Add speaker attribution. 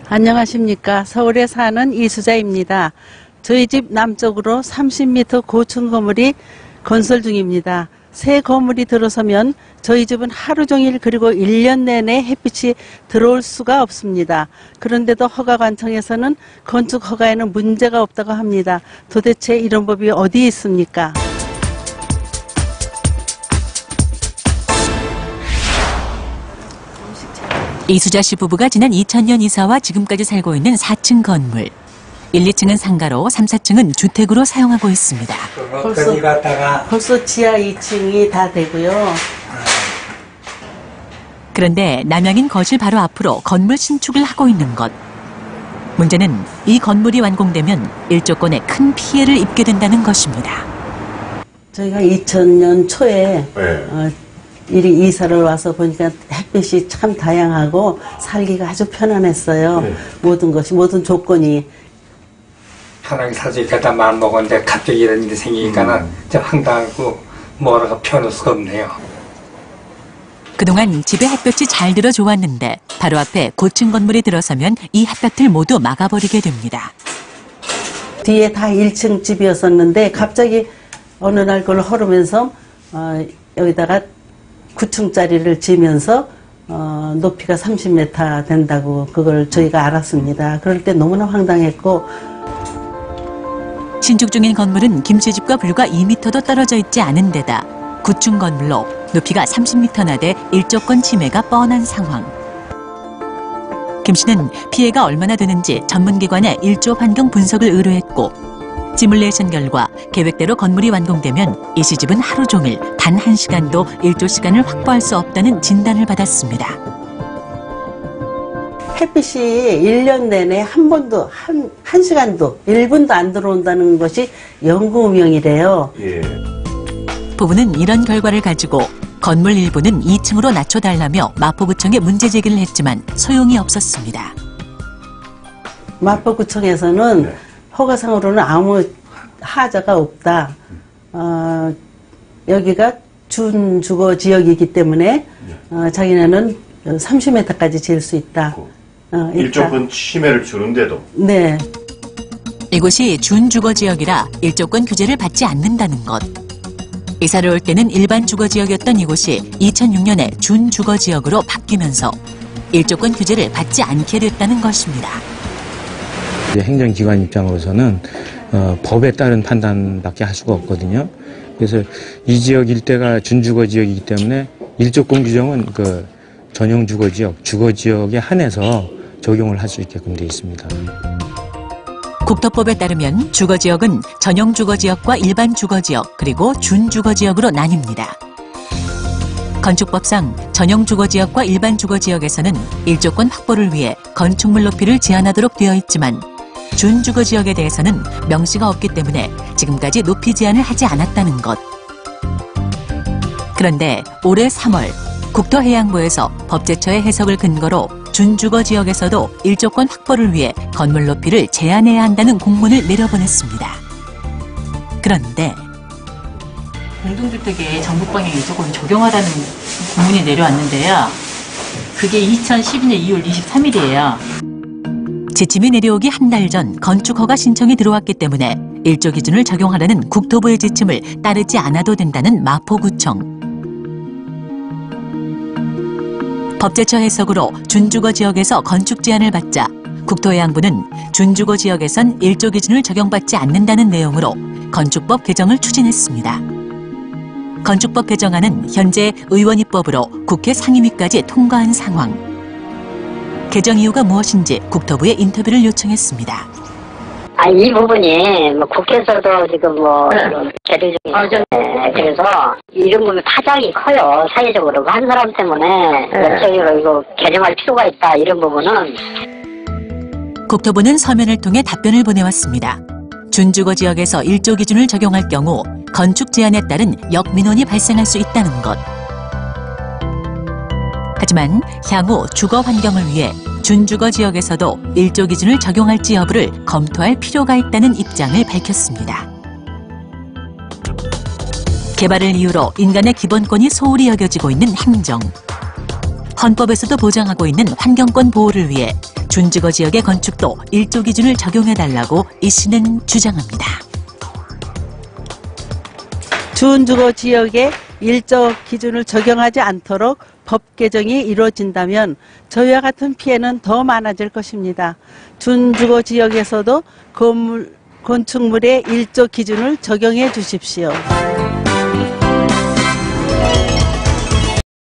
Speaker 1: 안녕하십니까. 서울에 사는 이수자입니다. 저희 집 남쪽으로 30m 고층 건물이 건설 중입니다. 새 건물이 들어서면 저희 집은 하루 종일 그리고 1년 내내 햇빛이 들어올 수가 없습니다. 그런데도 허가관청에서는 건축 허가에는 문제가 없다고 합니다. 도대체 이런 법이 어디 있습니까?
Speaker 2: 이수자 씨 부부가 지난 2000년 이사와 지금까지 살고 있는 4층 건물. 1, 2층은 상가로 3, 4층은 주택으로 사용하고 있습니다.
Speaker 1: 벌써 지하 2층이 다 되고요.
Speaker 2: 그런데 남양인 거실 바로 앞으로 건물 신축을 하고 있는 것. 문제는 이 건물이 완공되면 일조권에 큰 피해를 입게 된다는 것입니다.
Speaker 1: 저희가 2000년 초에 이리 이사를 와서 보니까 햇빛이 참 다양하고 살기가 아주 편안했어요. 모든 조건이.
Speaker 3: 편하게 살 수 있겠다 마음 먹었는데 갑자기 이런 일이 생기니까는 좀 황당하고 뭐라고 표현할 수가 없네요.
Speaker 2: 그동안 집에 햇볕이 잘 들어 좋았는데 바로 앞에 고층 건물이 들어서면 이 햇볕을 모두 막아버리게 됩니다.
Speaker 1: 뒤에 다 1층 집이었었는데 갑자기 어느 날 그걸 허르면서 여기다가 9층짜리를 지으면서 높이가 30m 된다고 그걸 저희가 알았습니다. 그럴 때 너무나 황당했고,
Speaker 2: 신축 중인 건물은 김씨집과 불과 2m도 떨어져 있지 않은 데다 9층 건물로 높이가 30m나 돼 일조권 침해가 뻔한 상황. 김씨는 피해가 얼마나 되는지 전문기관에 일조 환경 분석을 의뢰했고 시뮬레이션 결과 계획대로 건물이 완공되면 이 시집은 하루 종일 단 1시간도 일조 시간을 확보할 수 없다는 진단을 받았습니다.
Speaker 1: 햇빛이 1년 내내 한 번도, 한 시간도, 1분도 안 들어온다는 것이 연구명이래요.
Speaker 2: 부부는 이런 결과를 가지고 건물 일부는 2층으로 낮춰달라며 마포구청에 문제 제기를 했지만 소용이 없었습니다.
Speaker 1: 마포구청에서는 허가상으로는 아무 하자가 없다. 여기가 준주거 지역이기 때문에 자기네는 30m까지 지을 수 있다.
Speaker 4: 일조권 침해를 주는데도.
Speaker 1: 네.
Speaker 2: 이곳이 준주거지역이라 일조권 규제를 받지 않는다는 것. 이사를 올 때는 일반 주거지역이었던 이곳이 2006년에 준주거지역으로 바뀌면서 일조권 규제를 받지 않게 됐다는 것입니다.
Speaker 5: 행정기관 입장으로서는 법에 따른 판단밖에 할 수가 없거든요. 그래서 이 지역 일대가 준주거지역이기 때문에 일조권 규정은 그 전용 주거지역, 주거지역에 한해서 적용을 할 수 있게끔 되어 있습니다.
Speaker 2: 국토법에 따르면 주거지역은 전용 주거지역과 일반 주거지역 그리고 준주거지역으로 나뉩니다. 건축법상 전용 주거지역과 일반 주거지역에서는 일조권 확보를 위해 건축물 높이를 제한하도록 되어 있지만 준주거지역에 대해서는 명시가 없기 때문에 지금까지 높이 제한을 하지 않았다는 것. 그런데 올해 3월 국토해양부에서 법제처의 해석을 근거로 준주거지역에서도 일조권 확보를 위해 건물 높이를 제한해야 한다는 공문을 내려보냈습니다. 그런데
Speaker 6: 공동주택에 정부 방향이 조금 적용하라는 공문이 내려왔는데요. 그게 2012년 2월 23일이에요.
Speaker 2: 지침이 내려오기 한 달 전 건축허가 신청이 들어왔기 때문에 일조 기준을 적용하라는 국토부의 지침을 따르지 않아도 된다는 마포구청. 법제처 해석으로 준주거지역에서 건축 제한을 받자 국토해양부는 준주거지역에선 일조 기준을 적용받지 않는다는 내용으로 건축법 개정을 추진했습니다. 건축법 개정안은 현재 의원 입법으로 국회 상임위까지 통과한 상황. 개정 이유가 무엇인지 국토부에 인터뷰를 요청했습니다.
Speaker 7: 이 부분이 국회에서도 지금 계류 중이에요. 그래서 이런 부분 파장이 커요. 사회적으로 한 사람 때문에 전체적으로 이거 개정할 필요가 있다. 이런 부분은.
Speaker 2: 국토부는 서면을 통해 답변을 보내왔습니다. 준주거 지역에서 일조 기준을 적용할 경우 건축 제한에 따른 역민원이 발생할 수 있다는 것. 하지만 향후 주거 환경을 위해 준주거 지역에서도 일조 기준을 적용할지 여부를 검토할 필요가 있다는 입장을 밝혔습니다. 개발을 이유로 인간의 기본권이 소홀히 여겨지고 있는 행정. 헌법에서도 보장하고 있는 환경권 보호를 위해 준주거 지역의 건축도 1조 기준을 적용해달라고 이 씨는 주장합니다.
Speaker 1: 준주거 지역에 1조 기준을 적용하지 않도록 법 개정이 이루어진다면 저희와 같은 피해는 더 많아질 것입니다. 준주거 지역에서도 건축물의 1조 기준을 적용해 주십시오.